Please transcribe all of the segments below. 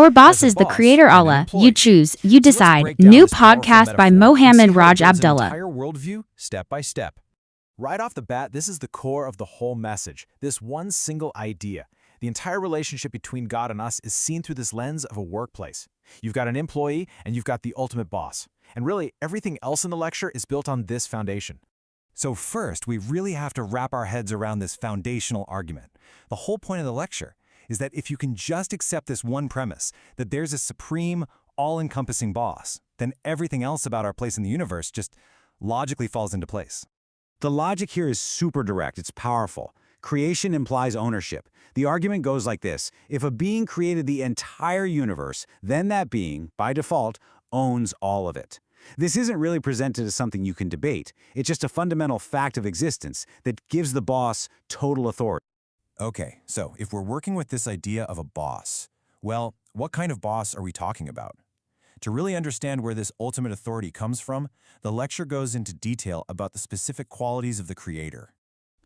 Your boss as a is the boss creator, and an Allah. You employee. choose, you So let's decide. break down New this powerful podcast by metaphor and see Mohammed how it Raj builds an Abdullah. entire worldview step by step. Right off the bat, this is the core of the whole message, this one single idea. The entire relationship between God and us is seen through this lens of a workplace. You've got an employee and you've got the ultimate boss. And really, everything else in the lecture is built on this foundation. So first, we really have to wrap our heads around this foundational argument. The whole point of the lecture is that if you can just accept this one premise, that there's a supreme, all-encompassing boss, then everything else about our place in the universe just logically falls into place. The logic here is super direct, it's powerful. Creation implies ownership. The argument goes like this: if a being created the entire universe, then that being, by default, owns all of it. This isn't really presented as something you can debate. It's just a fundamental fact of existence that gives the boss total authority. Okay, so if we're working with this idea of a boss, well, what kind of boss are we talking about? To really understand where this ultimate authority comes from, the lecture goes into detail about the specific qualities of the creator.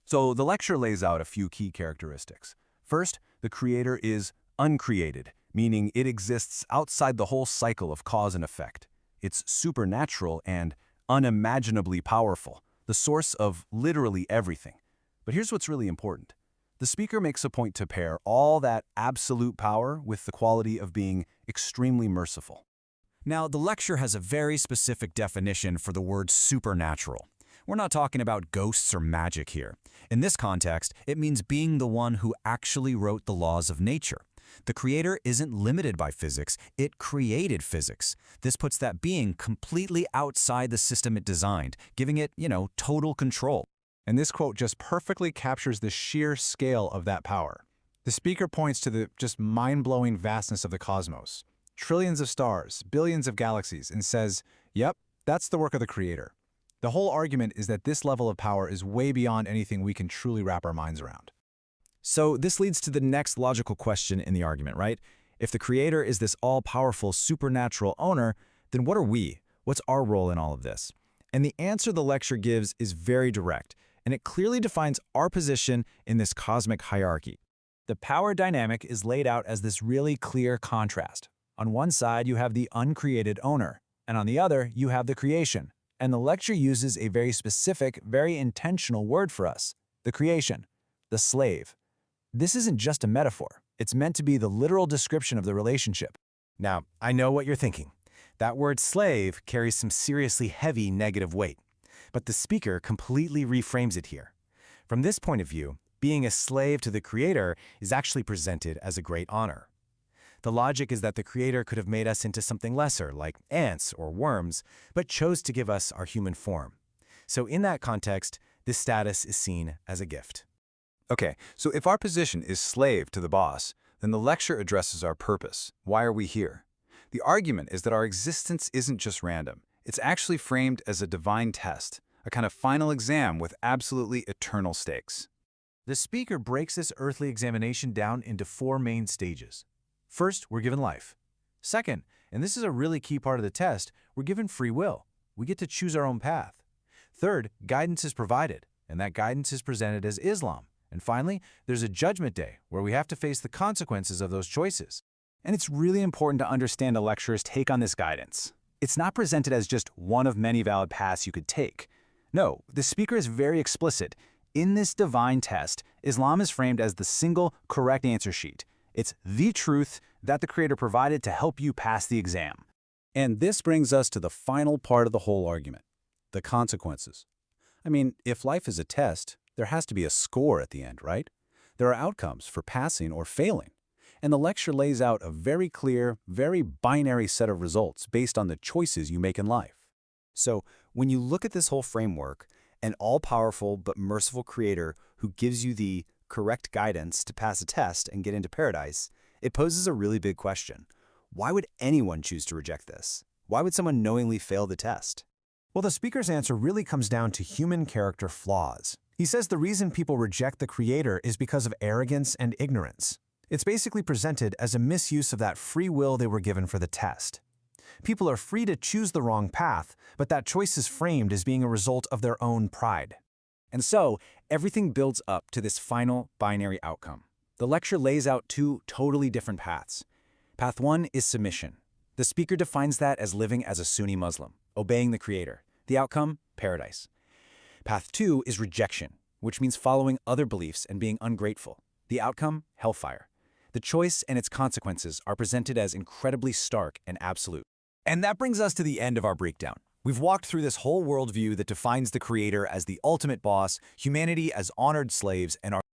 So the lecture lays out a few key characteristics. First, the creator is uncreated, meaning it exists outside the whole cycle of cause and effect. It's supernatural and unimaginably powerful, the source of literally everything. But here's what's really important. The speaker makes a point to pair all that absolute power with the quality of being extremely merciful. Now, the lecture has a very specific definition for the word supernatural. We're not talking about ghosts or magic here. In this context, it means being the one who actually wrote the laws of nature. The creator isn't limited by physics, it created physics. This puts that being completely outside the system it designed, giving it, total control. And this quote just perfectly captures the sheer scale of that power. The speaker points to the just mind-blowing vastness of the cosmos. Trillions of stars, billions of galaxies, and says, yep, that's the work of the creator. The whole argument is that this level of power is way beyond anything we can truly wrap our minds around. So this leads to the next logical question in the argument, right? If the creator is this all-powerful supernatural owner, then what are we? What's our role in all of this? And the answer the lecture gives is very direct, and it clearly defines our position in this cosmic hierarchy. The power dynamic is laid out as this really clear contrast. On one side, you have the uncreated owner, and on the other, you have the creation. And the lecture uses a very specific, very intentional word for us, the creation, the slave. This isn't just a metaphor. It's meant to be the literal description of the relationship. Now, I know what you're thinking. That word slave carries some seriously heavy negative weight. But the speaker completely reframes it here. From this point of view, being a slave to the creator is actually presented as a great honor. The logic is that the creator could have made us into something lesser, like ants or worms, but chose to give us our human form. So in that context, this status is seen as a gift. Okay, so if our position is slave to the boss, then the lecture addresses our purpose. Why are we here? The argument is that our existence isn't just random. It's actually framed as a divine test, a kind of final exam with absolutely eternal stakes. The speaker breaks this earthly examination down into 4 main stages. First, we're given life. Second, and this is a really key part of the test, we're given free will. We get to choose our own path. Third, guidance is provided, and that guidance is presented as Islam. And finally, there's a judgment day where we have to face the consequences of those choices. And it's really important to understand a lecturer's take on this guidance. It's not presented as just one of many valid paths you could take. No, the speaker is very explicit. In this divine test, Islam is framed as the single correct answer sheet. It's the truth that the creator provided to help you pass the exam. And this brings us to the final part of the whole argument, the consequences. I mean, if life is a test, there has to be a score at the end, right? There are outcomes for passing or failing. And the lecture lays out a very clear, very binary set of results based on the choices you make in life. So when you look at this whole framework, an all-powerful but merciful creator who gives you the correct guidance to pass a test and get into paradise, it poses a really big question. Why would anyone choose to reject this? Why would someone knowingly fail the test? Well, the speaker's answer really comes down to human character flaws. He says the reason people reject the creator is because of arrogance and ignorance. It's basically presented as a misuse of that free will they were given for the test. People are free to choose the wrong path, but that choice is framed as being a result of their own pride. And so, everything builds up to this final binary outcome. The lecture lays out 2 totally different paths. Path 1 is submission. The speaker defines that as living as a Sunni Muslim, obeying the Creator. The outcome? Paradise. Path 2 is rejection, which means following other beliefs and being ungrateful. The outcome? Hellfire. The choice and its consequences are presented as incredibly stark and absolute. And that brings us to the end of our breakdown. We've walked through this whole worldview that defines the Creator as the ultimate boss, humanity as honored slaves, and our